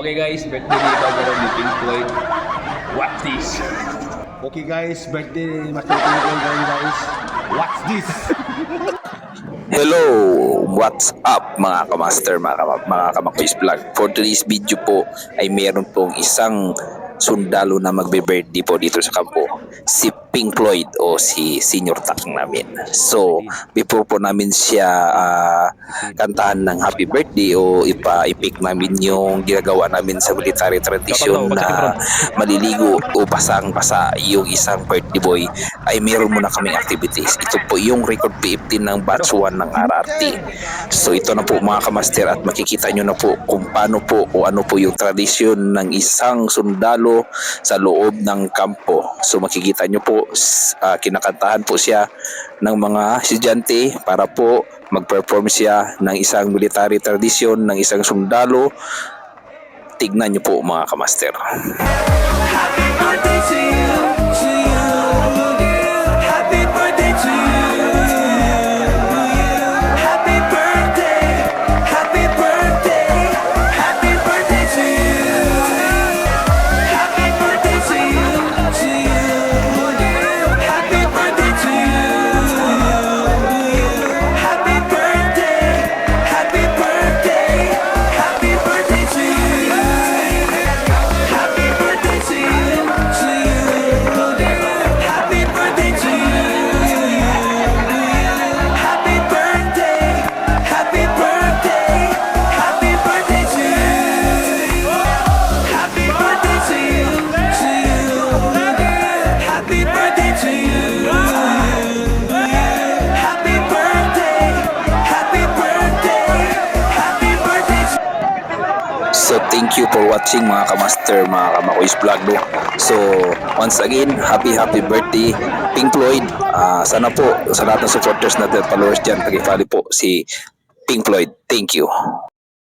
Okay guys, birthday ni Pagkaroon ni Pink Floyd. What's this? Okay guys, birthday ni Master Pink guys. What's this? Hello! What's up mga kamaster, mga kamakuis vlog? For today's video po ay meron pong isang sundalo na magbe-birthday po dito sa kampo, si Pink Floyd o si Senior Tak namin. So, before po namin siya kantahan ng happy birthday o ipa-epic namin yung ginagawa namin sa military tradition na maliligo o pasang-pasa yung isang birthday boy, ay meron muna kaming activities. Ito po yung record P15 ng batch 1 ng RRT. So, ito na po mga kamaster at makikita nyo na po kung paano po o ano po yung tradisyon ng isang sundalo sa loob ng kampo. So makikita nyo po, kinakantahan po siya ng mga estudyante para po mag-perform siya ng isang military tradition ng isang sundalo. Tignan nyo po mga kamaster. Happy birthday to you, to you. Happy birthday to you. Happy birthday, happy birthday, happy birthday to you. Happy birthday to you, to you. Happy birthday to you. Happy birthday, happy birthday, happy birthday to you. Happy birthday to you, to you. Happy birthday to you. Happy birthday, happy birthday, happy birthday to you. Happy birthday to you, to you. Happy birthday to you. Happy birthday, happy birthday, happy birthday to you. So thank you for watching mga kamaster, mga kamakuis vlog no? So once again, happy birthday Pink Floyd. Sana po sa lahat ng supporters natin, followers dyan, pag-follow po si Pink Floyd. Thank you.